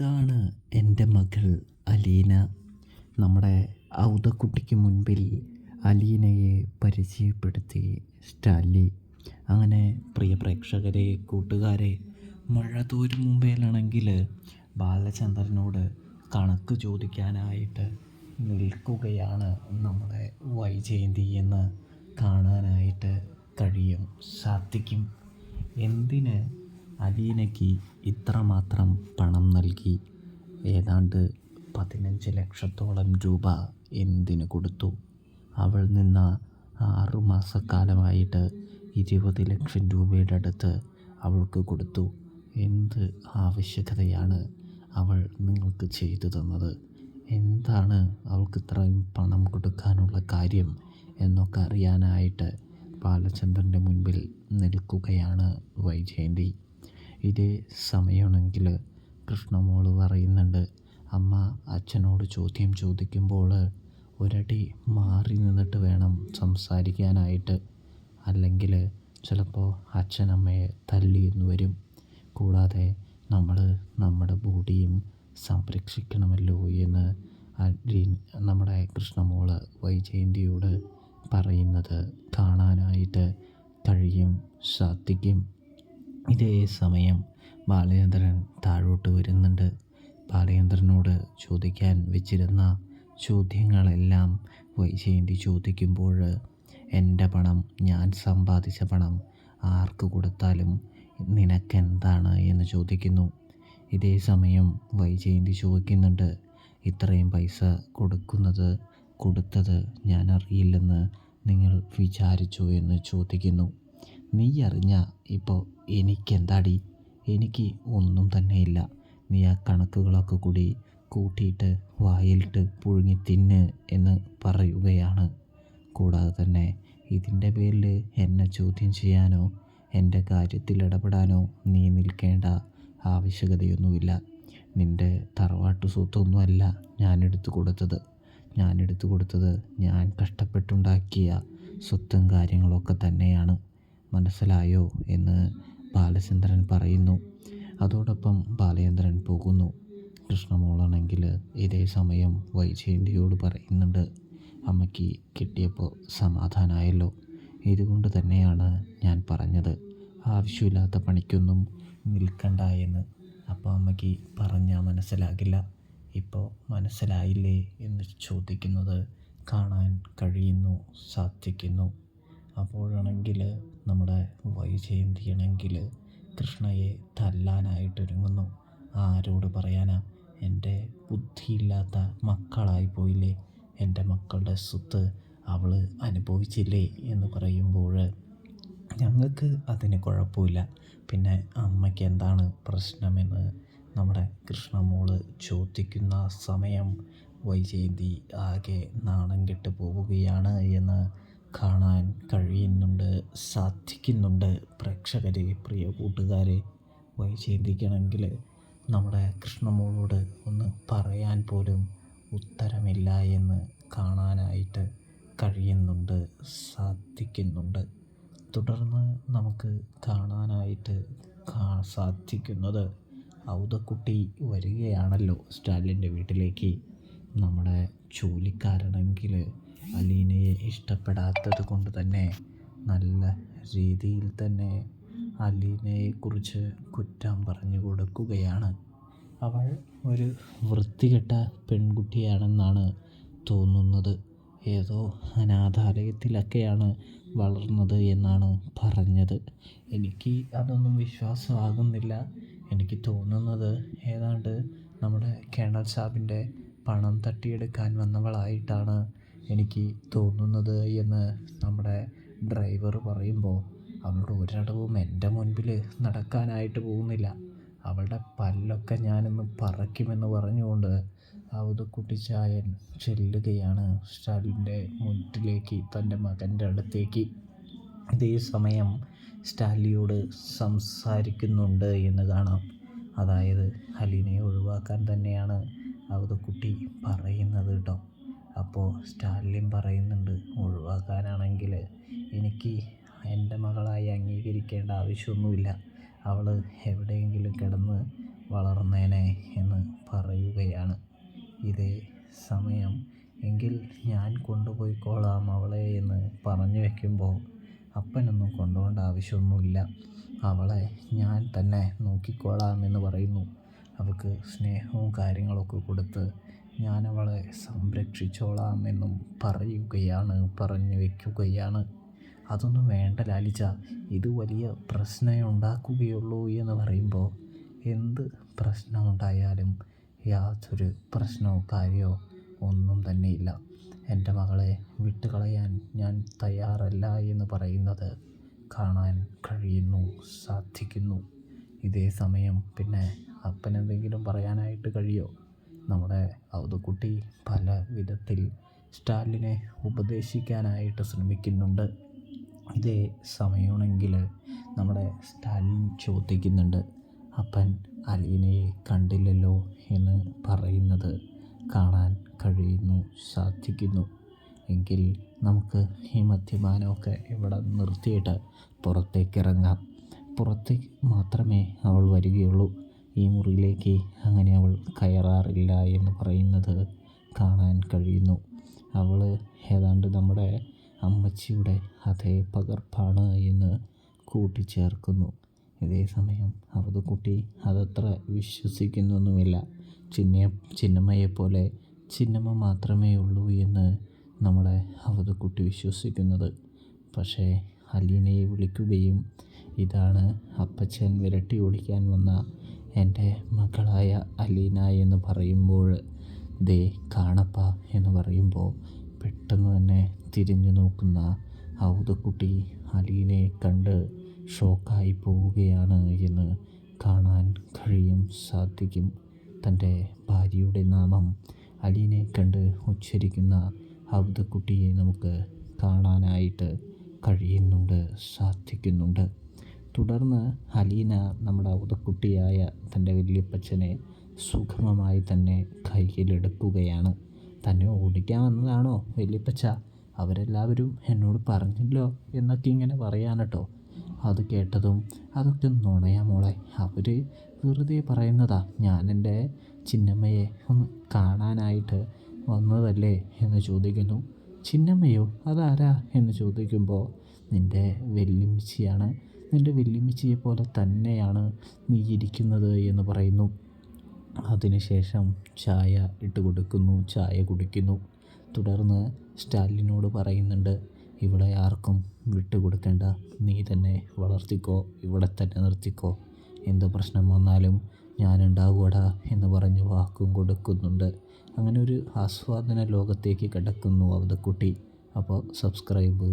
ഇതാണ് എൻ്റെ മകൾ അലീന. നമ്മുടെ ഔതക്കുട്ടിക്ക് മുൻപിൽ അലീനയെ പരിചയപ്പെടുത്തി സ്റ്റാൻലി. അങ്ങനെ പ്രിയ പ്രേക്ഷകരെ, കൂട്ടുകാരെ, മഴ തോരും മുമ്പേലാണെങ്കിൽ ബാലചന്ദ്രനോട് കണക്ക് ചോദിക്കാനായിട്ട് നിൽക്കുകയാണ് നമ്മുടെ വൈജയന്തി എന്ന് കാണാനായിട്ട് സാധിക്കും. എന്തിന് അലീനയ്ക്ക് ഇത്രമാത്രം പണം നൽകി? ഏതാണ്ട് 15 ലക്ഷത്തോളം രൂപ എന്തിനു കൊടുത്തു? അവൾ നിന്ന 6 മാസക്കാലമായിട്ട് 20 ലക്ഷം രൂപയുടെ അടുത്ത് അവൾക്ക് കൊടുത്തു. എന്ത് ആവശ്യകതയാണ് അവൾ നിങ്ങൾക്ക് ചെയ്തു തന്നത്? എന്താണ് അവൾക്ക് ഇത്രയും പണം കൊടുക്കാനുള്ള കാര്യം എന്നൊക്കെ അറിയാനായിട്ട് ബാലചന്ദ്രൻ്റെ മുൻപിൽ നിൽക്കുകയാണ് വൈജയന്തി. ഇതേ സമയമാണെങ്കിൽ കൃഷ്ണമോൾ പറയുന്നുണ്ട്, അമ്മ അച്ഛനോട് ചോദ്യം ചോദിക്കുമ്പോൾ ഒരടി മാറി നിന്നിട്ട് വേണം സംസാരിക്കാനായിട്ട്, അല്ലെങ്കിൽ ചിലപ്പോൾ അച്ഛനമ്മയെ തല്ലിയെന്ന് വരും. കൂടാതെ നമ്മൾ നമ്മുടെ ബോഡിയും സംരക്ഷിക്കണമല്ലോ എന്ന് നമ്മുടെ കൃഷ്ണമോൾ വൈജയന്തിയോട് പറയുന്നത് കാണാനായിട്ട് സാധിക്കും. ഇതേ സമയം ബാലചന്ദ്രൻ താഴോട്ട് വരുന്നുണ്ട്. ബാലചന്ദ്രനോട് ചോദിക്കാൻ വെച്ചിരുന്ന ചോദ്യങ്ങളെല്ലാം വൈജയന്തി ചോദിക്കുമ്പോൾ, എൻ്റെ പണം, ഞാൻ സമ്പാദിച്ച പണം ആർക്ക് കൊടുത്താലും നിനക്കെന്താണ് എന്ന് ചോദിക്കുന്നു. ഇതേ സമയം വൈജയന്തി ചോദിക്കുന്നുണ്ട്, ഇത്രയും പൈസ കൊടുത്തത് ഞാൻ അറിയില്ലെന്ന് നിങ്ങൾ വിചാരിച്ചോ എന്ന് ചോദിക്കുന്നു. നീ അറിഞ്ഞ ഇപ്പോൾ എനിക്കെന്താടി? എനിക്ക് ഒന്നും തന്നെയില്ല. നീ ആ കണക്കുകളൊക്കെ കൂടി കൂട്ടിയിട്ട് വായിലിട്ട് പുഴുങ്ങി തിന്ന് എന്ന് പറയുകയാണ്. കൂടാതെ തന്നെ ഇതിൻ്റെ പേരിൽ എന്നെ ചോദ്യം ചെയ്യാനോ എൻ്റെ കാര്യത്തിൽ ഇടപെടാനോ നീ നിൽക്കേണ്ട ആവശ്യകതയൊന്നുമില്ല. നിൻ്റെ തറവാട്ട് സ്വത്തൊന്നുമല്ല ഞാൻ എടുത്തു കൊടുത്തത് ഞാൻ കഷ്ടപ്പെട്ടുണ്ടാക്കിയ സ്വത്തും കാര്യങ്ങളൊക്കെ തന്നെയാണ്. മനസ്സിലായോ എന്ന് ബാലചന്ദ്രൻ പറയുന്നു. അതോടൊപ്പം ബാലചന്ദ്രൻ പോകുന്നു. കൃഷ്ണമോളാണെങ്കിൽ ഇതേ സമയം വൈജയന്തിയോട് പറയുന്നുണ്ട്, അമ്മയ്ക്ക് കിട്ടിയപ്പോൾ സമാധാനമായല്ലോ. ഇതുകൊണ്ട് തന്നെയാണ് ഞാൻ പറഞ്ഞത് ആവശ്യമില്ലാത്ത പണിക്കൊന്നും നിൽക്കണ്ട എന്ന്. അപ്പോൾ അമ്മയ്ക്ക് പറഞ്ഞാൽ മനസ്സിലാകില്ല. ഇപ്പോൾ മനസ്സിലായില്ലേ എന്ന് ചോദിക്കുന്നത് കാണാൻ സാധിക്കുന്നു. അപ്പോഴാണെങ്കിൽ നമ്മുടെ വൈജയന്തിയാണെങ്കിൽ കൃഷ്ണയെ തല്ലാനായിട്ടൊരുങ്ങുന്നു. ആരോട് പറയാനാ? എൻ്റെ ബുദ്ധിയില്ലാത്ത മക്കളായി പോയില്ലേ, എൻ്റെ മക്കളുടെ സ്വത്ത് അവൾ അനുഭവിച്ചില്ലേ എന്ന് പറയുമ്പോൾ, ഞങ്ങൾക്ക് അതിന് കുഴപ്പമില്ല, പിന്നെ അമ്മയ്ക്ക് എന്താണ് പ്രശ്നമെന്ന് നമ്മുടെ കൃഷ്ണമോള് ചോദിക്കുന്ന സമയം വൈജയന്തി ആകെ നാണം കെട്ട് പോവുകയാണ് എന്ന് കാണാൻ സാധിക്കുന്നുണ്ട്. പ്രേക്ഷകരെ, പ്രിയ കൂട്ടുകാരെ, വൈജയന്തിക്കാണെങ്കിൽ നമ്മുടെ കൃഷ്ണമോളോട് ഒന്ന് പറയാൻ പോലും ഉത്തരമില്ല എന്ന് കാണാനായിട്ട് സാധിക്കുന്നുണ്ട്. തുടർന്ന് നമുക്ക് കാണാനായിട്ട് സാധിക്കുന്നത്, ഔതക്കുട്ടി വരികയാണല്ലോ സ്റ്റാലിൻ്റെ വീട്ടിലേക്ക്. നമ്മുടെ ജോലിക്കാരനാണെങ്കിൽ അലീനയെ ഇഷ്ടപ്പെടാത്തത് കൊണ്ട് തന്നെ നല്ല രീതിയിൽ തന്നെ അലീനയെക്കുറിച്ച് കുറ്റം പറഞ്ഞു കൊടുക്കുകയാണ്. അവൾ ഒരു വൃത്തികെട്ട പെൺകുട്ടിയാണെന്നാണ് തോന്നുന്നത്. ഏതോ അനാഥാലയത്തിലൊക്കെയാണ് വളർന്നത് എന്നാണ് പറഞ്ഞത്. എനിക്ക് അതൊന്നും വിശ്വാസമാകുന്നില്ല. എനിക്ക് തോന്നുന്നത് ഏതാണ്ട് നമ്മുടെ കേണൽ സാബിൻ്റെ പണം തട്ടിയെടുക്കാൻ വന്നവളായിട്ടാണ് എനിക്ക് തോന്നുന്നത് എന്ന് നമ്മുടെ ഡ്രൈവർ പറയുമ്പോൾ, അവളുടെ ഒരിടവും എൻ്റെ മുൻപിൽ നടക്കാനായിട്ട് പോകുന്നില്ല. അവളുടെ പല്ലൊക്കെ ഞാനിന്ന് പറിക്കുമെന്ന് പറഞ്ഞുകൊണ്ട് ഔതക്കുട്ടിച്ചായൻ ചെല്ലുകയാണ് സ്റ്റാലിൻ്റെ മുന്നിലേക്ക്, തൻ്റെ മകൻ്റെ അടുത്തേക്ക്. ഇതേ സമയം സ്റ്റാലിയോട് സംസാരിക്കുന്നുണ്ട് എന്ന് കാണാം. അതായത് അലീനയെ ഒഴിവാക്കാൻ തന്നെയാണ് ഔതക്കുട്ടി പറയുന്നത് കേട്ടോ. അപ്പോൾ സ്റ്റാലിൻ പറയുന്നുണ്ട്, ഒഴിവാക്കാനാണെങ്കിൽ എനിക്ക് എൻ്റെ മകളായി അംഗീകരിക്കേണ്ട ആവശ്യമൊന്നുമില്ല, അവൾ എവിടെയെങ്കിലും കിടന്ന് വളർന്നേനെ എന്ന് സമയം എങ്കിൽ ഞാൻ കൊണ്ടുപോയിക്കോളാം അവളെ എന്ന് പറഞ്ഞു വയ്ക്കുമ്പോൾ അപ്പനൊന്നും കൊണ്ടുപോകേണ്ട ആവശ്യമൊന്നുമില്ല, അവളെ ഞാൻ തന്നെ നോക്കിക്കോളാം എന്ന് പറയുന്നു. അവൾക്ക് സ്നേഹവും കാര്യങ്ങളൊക്കെ കൊടുത്ത് ഞാൻ അവളെ സംരക്ഷിച്ചോളാം എന്നും പറഞ്ഞു വയ്ക്കുകയാണ്. അതൊന്നും വേണ്ട ലാലിച്ച, ഇത് വലിയ പ്രശ്നം ഉണ്ടാക്കുകയുള്ളൂ എന്ന് പറയുമ്പോൾ എന്ത് പ്രശ്നമുണ്ടായാലും യാതൊരു പ്രശ്നമോ കാര്യമോ ഒന്നും തന്നെയില്ല. എൻ്റെ മകളെ വിട്ടുകളയാൻ ഞാൻ തയ്യാറല്ല എന്ന് പറയുന്നത് കാണാൻ സാധിക്കുന്നു. ഇതേ സമയം പിന്നെ അപ്പനെന്തെങ്കിലും പറയാനായിട്ട് കഴിയോ? നമ്മുടെ അവധക്കുട്ടി പല വിധത്തിൽ സ്റ്റാലിനെ ഉപദേശിക്കാനായിട്ട് ശ്രമിക്കുന്നുണ്ട്. ഇതേ സമയമാണെങ്കിൽ നമ്മുടെ സ്റ്റാലിൻ ചോദിക്കുന്നുണ്ട്, അപ്പൻ അലീനയെ കണ്ടില്ലല്ലോ എന്ന് പറയുന്നത് കാണാൻ സാധിക്കുന്നു. എങ്കിൽ നമുക്ക് ഈ മദ്യപാനമൊക്കെ ഇവിടെ നിർത്തിയിട്ട് പുറത്തേക്കിറങ്ങാം. പുറത്തേക്ക് മാത്രമേ അവൾ വരികയുള്ളൂ, ഈ മുറിയിലേക്ക് അങ്ങനെ അവൾ കയറാറില്ല എന്ന് പറയുന്നത് കാണാൻ കഴിയുന്നു. അവൾ ഏതാണ്ട് നമ്മുടെ അമ്മച്ചിയുടെ അതേ പകർപ്പാണ് എന്ന് കൂട്ടിച്ചേർക്കുന്നു. ഇതേ സമയം അവധക്കുട്ടി അതത്ര വിശ്വസിക്കുന്നൊന്നുമില്ല. ചിന്നമ്മയെപ്പോലെ ചിന്നമ്മ മാത്രമേ ഉള്ളൂ എന്ന് നമ്മുടെ അവധക്കുട്ടി വിശ്വസിക്കുന്നത്. പക്ഷേ അലീനയെ വിളിക്കുകയും ഇതാണ് അപ്പച്ചൻ വിരട്ടി ഓടിക്കാൻ വന്ന എൻ്റെ മകളായ അലീന എന്ന് പറയുമ്പോൾ, ദേ കാണപ്പ എന്ന് പറയുമ്പോൾ പെട്ടെന്ന് തന്നെ തിരിഞ്ഞു നോക്കുന്ന അവധക്കുട്ടി അലീനയെ കണ്ട് ഷോക്കായി പോവുകയാണ് എന്ന് കാണാൻ സാധിക്കും. തൻ്റെ ഭാര്യയുടെ നാമം അലീനയെ കണ്ട് ഉച്ചരിക്കുന്ന അവധക്കുട്ടിയെ നമുക്ക് കാണാനായിട്ട് സാധിക്കുന്നുണ്ട്. തുടർന്ന് അലീന നമ്മുടെ അവധക്കുട്ടിയായ തൻ്റെ വല്യപ്പച്ചനെ സുഗമമായി തന്നെ കയ്യിലെടുക്കുകയാണ്. തന്നെ ഓടിക്കാൻ വന്നതാണോ വല്യപ്പച്ച, അവരെല്ലാവരും എന്നോട് പറഞ്ഞല്ലോ എന്നൊക്കെ ഇങ്ങനെ പറയാനട്ടോ. അത് കേട്ടതും അതൊക്കെ നുണയാ മോളെ, അവർ വെറുതെ പറയുന്നതാ, ഞാൻ എൻ്റെ ചിന്നമ്മയെ ഒന്ന് കാണാനായിട്ട് വന്നതല്ലേ എന്ന് ചോദിക്കുന്നു. ചിന്നമ്മയോ, അതാരാ എന്ന് ചോദിക്കുമ്പോൾ നിൻ്റെ വല്യമ്മച്ചിയാണ്, നിൻ്റെ വല്യമ്മച്ചിയെ പോലെ തന്നെയാണ് നീ ഇരിക്കുന്നത് എന്ന് പറയുന്നു. അതിനുശേഷം ചായ ഇട്ട് കൊടുക്കുന്നു, ചായ കുടിക്കുന്നു. തുടർന്ന് സ്റ്റാലിനോട് പറയുന്നുണ്ട്, ഇവിടെ ആർക്കും വിട്ടുകൊടുക്കേണ്ട, നീ തന്നെ വളർത്തിക്കോ, ഇവിടെ തന്നെ നിർത്തിക്കോ, എന്ത് പ്രശ്നം വന്നാലും ഞാനുണ്ടാവുകടാ എന്ന് പറഞ്ഞ് വാക്കും കൊടുക്കുന്നുണ്ട്. അങ്ങനെ ഒരു ആസ്വാദന ലോകത്തേക്ക് കിടക്കുന്നു അവധക്കുട്ടി. അപ്പോൾ സബ്സ്ക്രൈബ്.